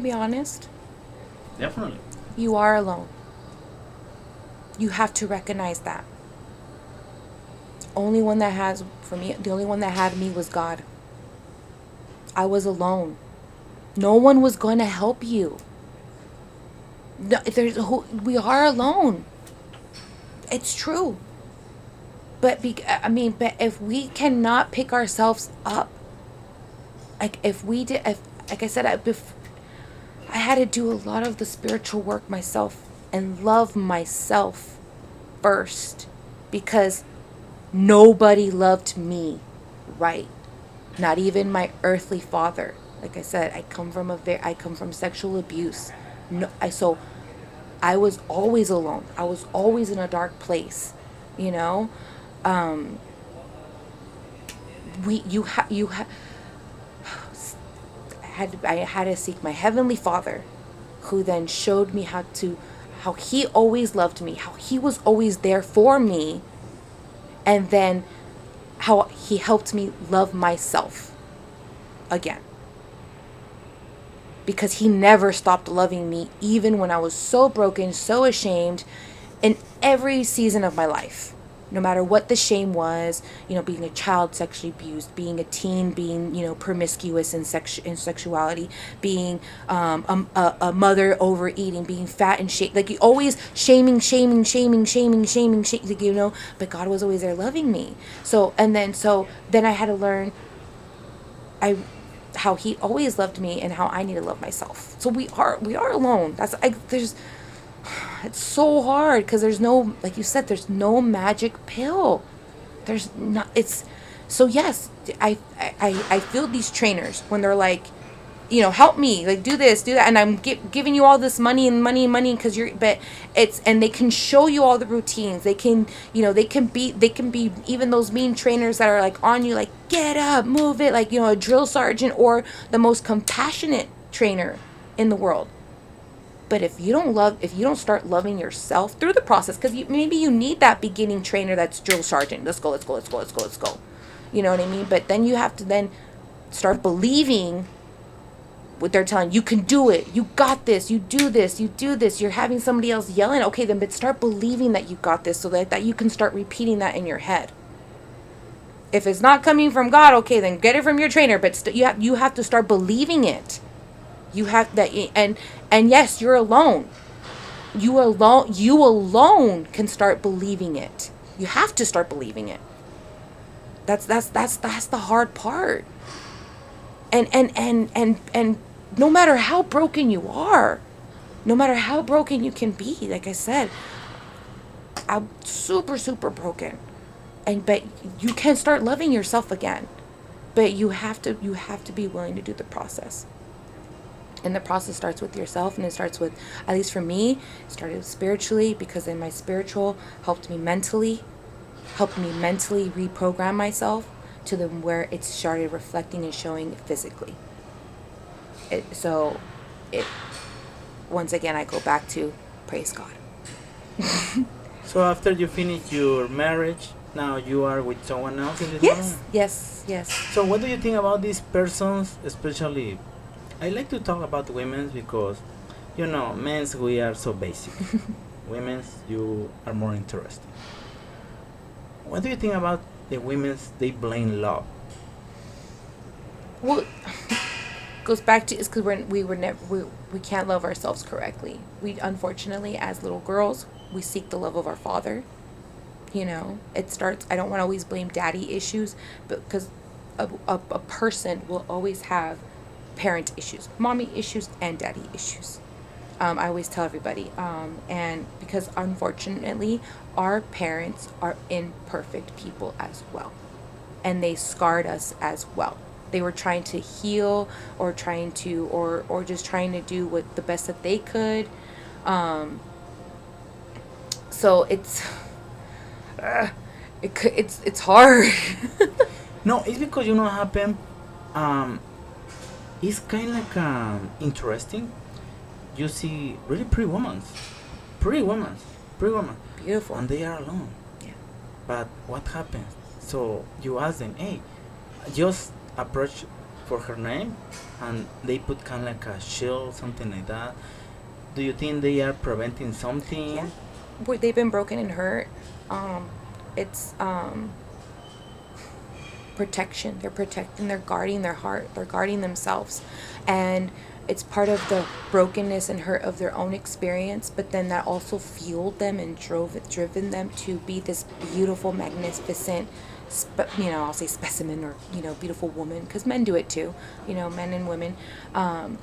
be honest? Definitely. You are alone. You have to recognize that. Only one that has, for me, the only one that had me was God. I was alone. No one was going to help you. No, we are alone. It's true. But if we cannot pick ourselves up, like if we did, if, like I said, I had to do a lot of the spiritual work myself and love myself first because nobody loved me right. Not even my earthly father. Like I said, I come from sexual abuse. No, I was always alone. I was always in a dark place, you know. Um, we you I had to seek my heavenly Father, who then showed me how he always loved me, how he was always there for me, and then how he helped me love myself again. Because he never stopped loving me, even when I was so broken, so ashamed, in every season of my life. No matter what the shame was, being a child sexually abused, being a teen, being, promiscuous in sexuality, being a mother overeating, being fat and shame, like you always shaming, like, but God was always there loving me. So then I had to learn, I how he always loved me and how I need to love myself. So we are alone. It's so hard because there's no, like you said, there's no magic pill. There's not. It's so yes. I feel these trainers when they're like, help me, like do this, do that, and I'm giving you all this money and money and money because but and they can show you all the routines. They can, they can be even those mean trainers that are like on you, like get up, move it, like a drill sergeant or the most compassionate trainer in the world. But if you don't start loving yourself through the process, because maybe you need that beginning trainer that's drill sergeant. Let's go, let's go, let's go, let's go, let's go. You know what I mean? But then you have to then start believing what they're telling you. You can do it. You got this. You do this. You do this. You're having somebody else yelling. Okay, then, but start believing that you got this so that you can start repeating that in your head. If it's not coming from God, okay, then get it from your trainer. But you have to start believing it. You have that, and yes, you're alone. You alone can start believing it. You have to start believing it. That's the hard part. And no matter how broken you are, no matter how broken you can be, like I said, I'm super super broken, but you can start loving yourself again. But you have to be willing to do the process. And the process starts with yourself, and it starts with, at least for me, it started spiritually, because then my spiritual helped me mentally reprogram myself to the where it started reflecting and showing physically. It once again, I go back to praise God. So after you finish your marriage, now you are with someone else in this Yes, moment. yes, yes. So what do you think about these persons, especially? I like to talk about women because, men's we are so basic. Women's you are more interesting. What do you think about the women's? They blame love. Well, goes back to, it's because we were never we can't love ourselves correctly. We, unfortunately, as little girls, we seek the love of our father. It starts, I don't want to always blame daddy issues, but because a person will always have parent issues, mommy issues, and daddy issues. I always tell everybody, and because unfortunately our parents are imperfect people as well, and they scarred us as well. They were trying to heal, or just trying to do what the best that they could. um, so it's hard. No, it's because what happened. Um, it's kind of like interesting. You see really pretty women, pretty women, Beautiful. and they are alone. Yeah. But what happens? So you ask them, hey, just approach for her name, and they put kind of like a shield, something like that. Do you think they are preventing Yeah, something? they've been broken and hurt. It's protection. They're protecting, they're guarding their heart, they're guarding themselves. And it's part of the brokenness and hurt of their own experience, but then that also fueled them and driven them to be this beautiful, magnificent, I'll say specimen, or beautiful woman, because men do it too, men and women, and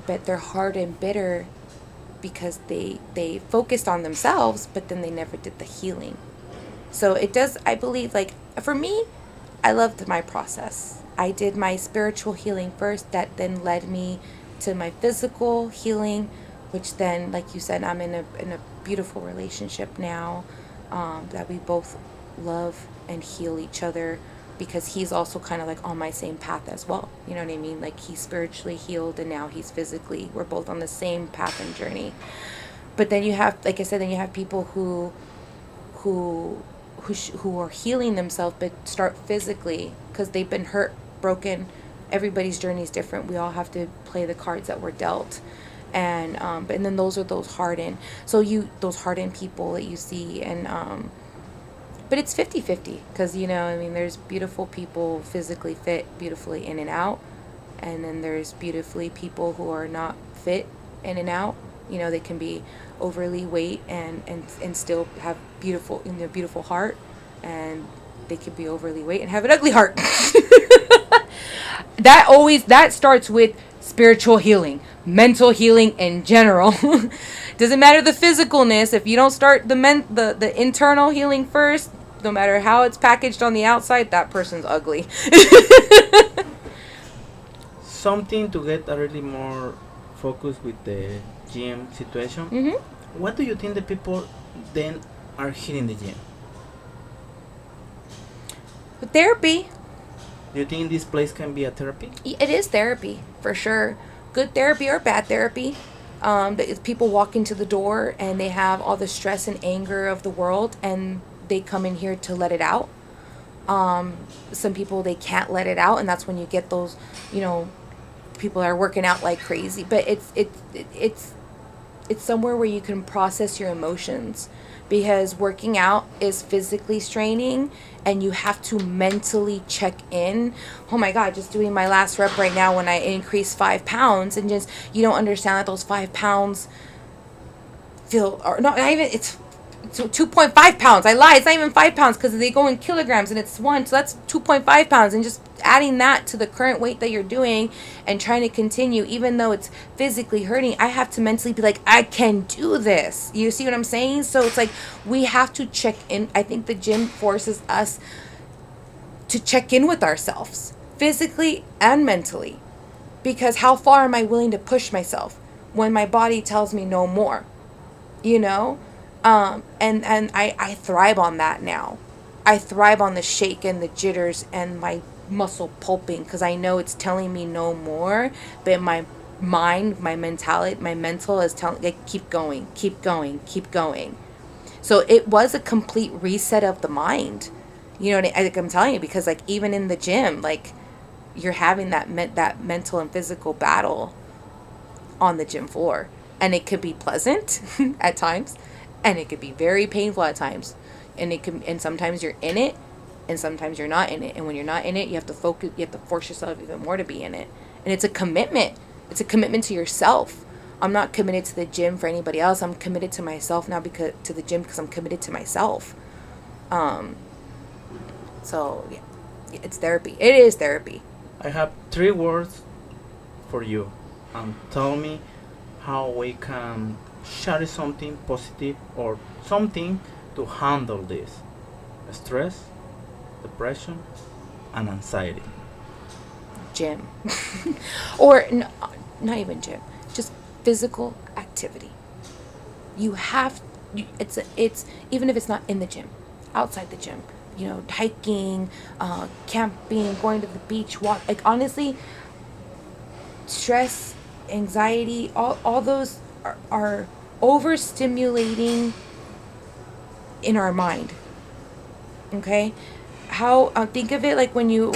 but they're hard and bitter because they focused on themselves, but then they never did the healing. So it does, I believe, like, for me, I loved my process. I did my spiritual healing first, that then led me to my physical healing, which then, like you said, I'm in a beautiful relationship now, that we both love and heal each other, because he's also kind of like on my same path as well. You know what I mean? Like, he's spiritually healed and now he's physically, we're both on the same path and journey. But then you have, like I said, then you have people who who are healing themselves but start physically because they've been hurt, broken. Everybody's journey is different. We all have to play the cards that we're dealt. And then those are those hardened. So those hardened people that you see. But it's 50-50, because I mean, there's beautiful people, physically fit, beautifully in and out, and then there's beautifully people who are not fit in and out. They can be overly weight and still have beautiful heart, and they could be overly weight and have an ugly heart. That starts with spiritual healing, mental healing in general. Doesn't matter the physicalness. If you don't start the internal healing first, no matter how it's packaged on the outside, that person's ugly. Something to get a really more focus with the gym situation. Hmm. What do you think the people then are hitting the gym? Therapy. Do you think this place can be a therapy? It is therapy, for sure. Good therapy or bad therapy. People walk into the door and they have all the stress and anger of the world, and they come in here to let it out. Some people, they can't let it out, and that's when you get those, people are working out like crazy. But it's somewhere where you can process your emotions, because working out is physically straining and you have to mentally check in. Oh my God, just doing my last rep right now when I increased 5 pounds, and just, you don't understand that those 5 pounds feel, or not even, it's 2.5 pounds. I lied. It's not even 5 pounds, because they go in kilograms and it's one. So that's 2.5 pounds. And just adding that to the current weight that you're doing and trying to continue, even though it's physically hurting, I have to mentally be like, I can do this. You see what I'm saying? So it's like, we have to check in. I think the gym forces us to check in with ourselves, physically and mentally. Because how far am I willing to push myself when my body tells me no more? You know? And I thrive on that now. I thrive on the shake and the jitters and my muscle pulping, because I know it's telling me no more, but my mind, my mentality, my mental is telling, like, keep going, keep going, keep going. So it was a complete reset of the mind. Like I'm telling you, because like even in the gym, like, you're having that mental and physical battle on the gym floor, and it could be pleasant at times, and it could be very painful at times, and sometimes you're in it and sometimes you're not in it, and when you're not in it, you have to focus, you have to force yourself even more to be in it. And it's a commitment to yourself. I'm not committed to the gym for anybody else. I'm committed to myself now, because to the gym, because I'm committed to myself. So yeah, it's therapy. It is therapy. I have 3 words for you, and tell me how we can share something positive or something to handle this: stress, depression, and anxiety. Gym. Or no, not even gym, just physical activity. You have, it's even if it's not in the gym, outside the gym, hiking, camping, going to the beach, walk, like, honestly, stress, anxiety, all those are overstimulating in our mind. Okay? how think of it like when you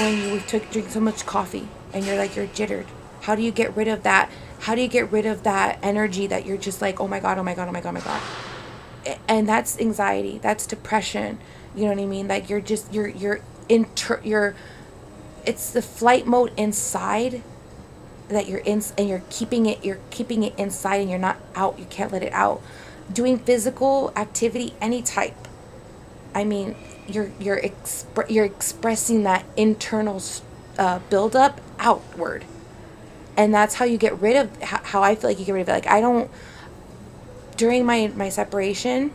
drink so much coffee and you're jittered. How do you get rid of that? How do you get rid of that energy that you're just like, oh my god, oh my god, oh my god, oh my god? And that's anxiety. That's depression. You know what I mean? Like you're it's the flight mode inside that you're in, and you're keeping it inside, and you're not out. You can't let it out. Doing physical activity, any type. I mean, you're expressing that internal buildup outward, and that's how you get rid of how I feel like you get rid of it. Like I don't during my separation,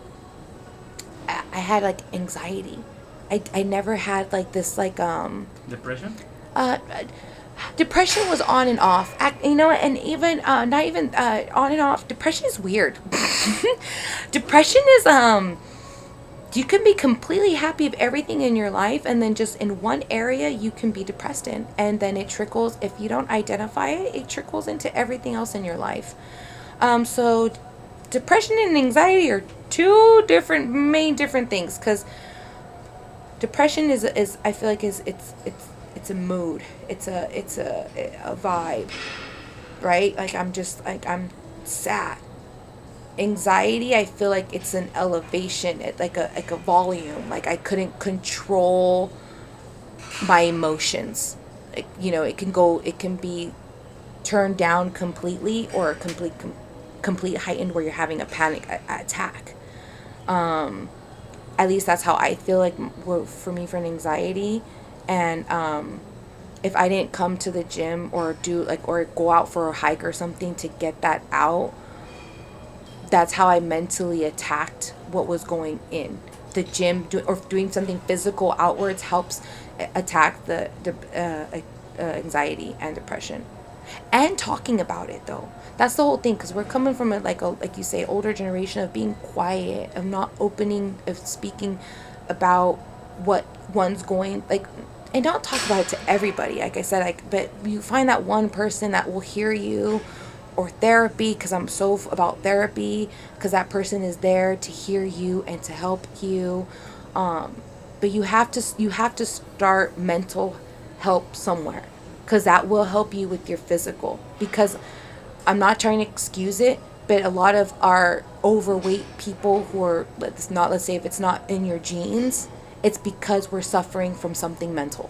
I had like anxiety. I never had like this like Depression. uh depression was on and off. And even not even on and off. Depression is weird. Depression is you can be completely happy of everything in your life, and then just in one area you can be depressed in, and then it trickles. If you don't identify it, it trickles into everything else in your life. So depression and anxiety are two different things, because depression is I feel like is it's a mood. It's a vibe, right? Like I'm sad. Anxiety, I feel like it's an elevation, like a volume. Like I couldn't control my emotions. Like, it can be turned down completely, or a complete heightened where you're having a panic attack. At least that's how I feel like for me, for an anxiety. And if I didn't come to the gym or or go out for a hike or something to get that out, that's how I mentally attacked what was going in. The gym or doing something physical outwards helps attack the anxiety and depression. And talking about it, though, that's the whole thing, because we're coming from like you say, older generation of being quiet, of not opening, of speaking about what one's going like, and not talk about it to everybody. Like I said, but you find that one person that will hear you, or therapy, because I'm so about therapy, because that person is there to hear you and to help you. But you have to start mental help somewhere, because that will help you with your physical. Because I'm not trying to excuse it, but a lot of our overweight people who are, let's say if it's not in your genes, it's because we're suffering from something mental.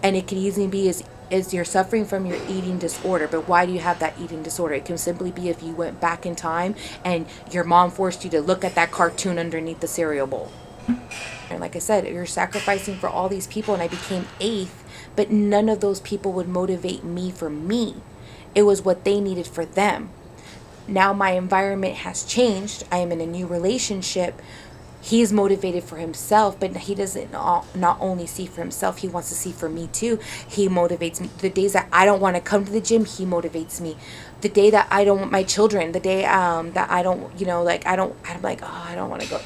And it could easily be is you're suffering from your eating disorder. But why do you have that eating disorder? It can simply be if you went back in time and your mom forced you to look at that cartoon underneath the cereal bowl. And like I said, you're sacrificing for all these people, and I became eighth, but none of those people would motivate me for me. It was what they needed for them. Now my environment has changed. I am in a new relationship. He's motivated for himself, but he doesn't not only see for himself, he wants to see for me too. He motivates me. The days that I don't want to come to the gym, he motivates me. The day that I don't want my children, the day that I don't, I'm like, oh, I don't want to go.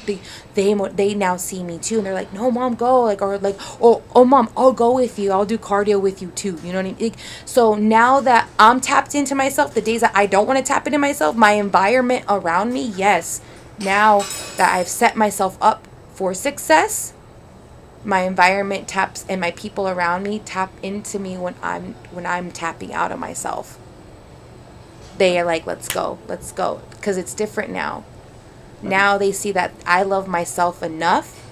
They now see me too, and they're like, no, mom, go, oh, mom, I'll go with you. I'll do cardio with you too. You know what I mean? So now that I'm tapped into myself, the days that I don't want to tap into myself, my environment around me, yes. Now that I've set myself up for success, my environment taps, and my people around me tap into me when I'm tapping out of myself. They are like, let's go, because it's different now. Now they see that I love myself enough.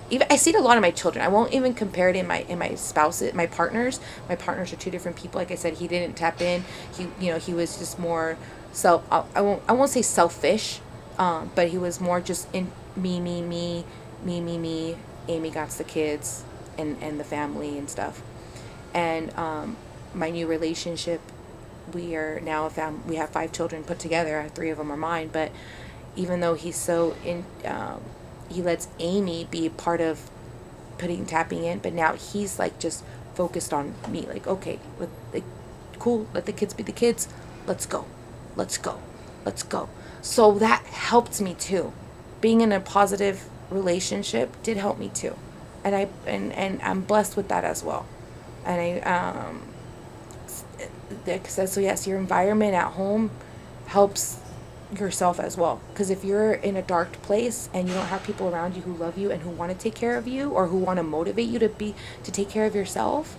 Even I see it a lot in my children. I won't even compare it in my spouses, my partners. My partners are two different people. Like I said, he didn't tap in. He was just more I won't say selfish. But he was more just in me. Amy got the kids and the family and stuff. And my new relationship, we are now a family. We have 5 children put together. 3 of them are mine. But even though he's so he lets Amy be a part of tapping in. But now he's like just focused on me. Like, okay, cool. Let the kids be the kids. Let's go. So that helped me too. Being in a positive relationship did help me too, and I'm blessed with that as well. And so yes, your environment at home helps yourself as well. Because if you're in a dark place and you don't have people around you who love you and who want to take care of you or who want to motivate you to take care of yourself,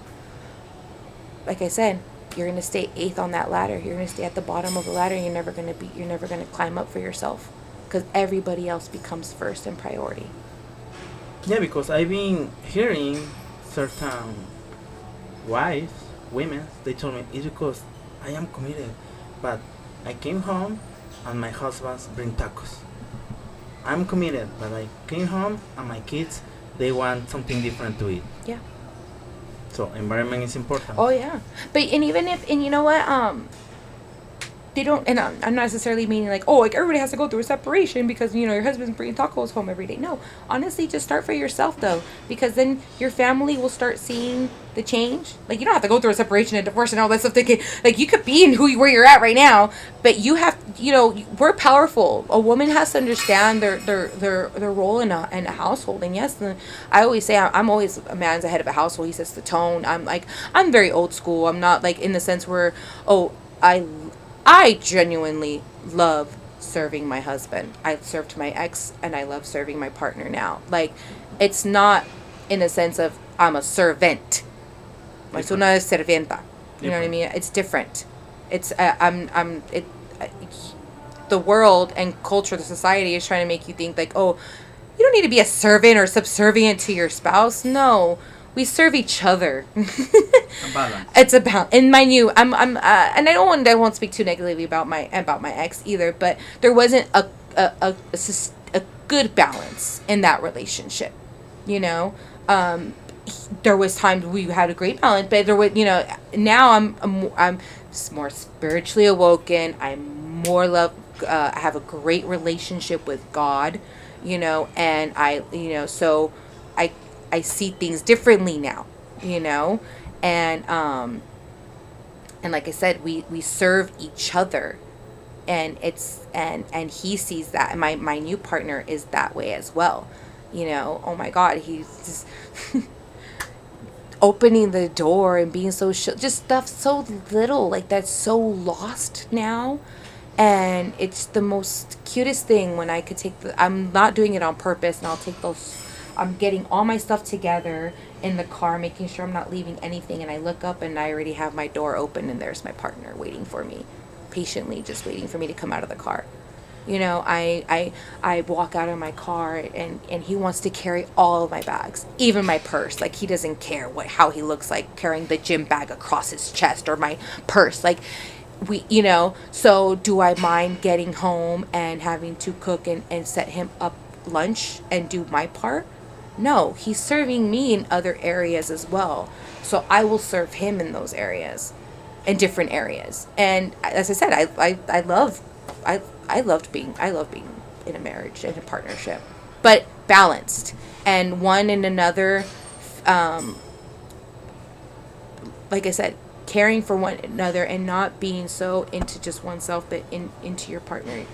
like I said, you're going to stay eighth on that ladder. You're going to stay at the bottom of the ladder. You're never going to climb up for yourself because everybody else becomes first in priority. Yeah, because I've been hearing certain wives, women, they told me it's because I am committed, but I came home and my husband bring tacos. I'm committed, but I came home and my kids, they want something different to eat. Yeah. So environment is important. Oh yeah. But and even if and you know what they don't, and I'm not necessarily meaning like, oh, like everybody has to go through a separation because your husband's bringing tacos home every day. No, honestly, just start for yourself though, because then your family will start seeing the change. Like you don't have to go through a separation and divorce and all that stuff. Thinking like you could be in where you're at right now, but you have, we're powerful. A woman has to understand their role in a household. And yes, I always say I'm always a man's the head of a household. He sets the tone. I'm very old school. I'm not like in the sense where I genuinely love serving my husband. I served my ex and I love serving my partner now. Like, it's not in a sense of I'm a servant. Like, soy una serventa. You know what I mean? It's different. It's, the world and culture, the society is trying to make you think like, oh, you don't need to be a servant or subservient to your spouse. No. We serve each other. A balance. It's about in my new. And I won't speak too negatively about my ex either. But there wasn't a good balance in that relationship. There was times we had a great balance, but there was now I'm more spiritually awoken. I'm more love. I have a great relationship with God. And so I see things differently now, and like I said, we serve each other, and and he sees that, and my new partner is that way as well, oh my God, he's just opening the door and being so just stuff so little like that's so lost now. And it's the most cutest thing when I could I'm not doing it on purpose, and I'm getting all my stuff together in the car, making sure I'm not leaving anything, and I look up and I already have my door open and there's my partner waiting for me, patiently just waiting for me to come out of the car. I walk out of my car and he wants to carry all of my bags, even my purse. Like he doesn't care how he looks like carrying the gym bag across his chest or my purse. Like so do I mind getting home and having to cook and set him up lunch and do my part? No, he's serving me in other areas as well. So I will serve him in those areas, in different areas. And as I said, I love being in a marriage, in a partnership, but balanced, and one and another, like I said, caring for one another and not being so into just oneself, but into your partner,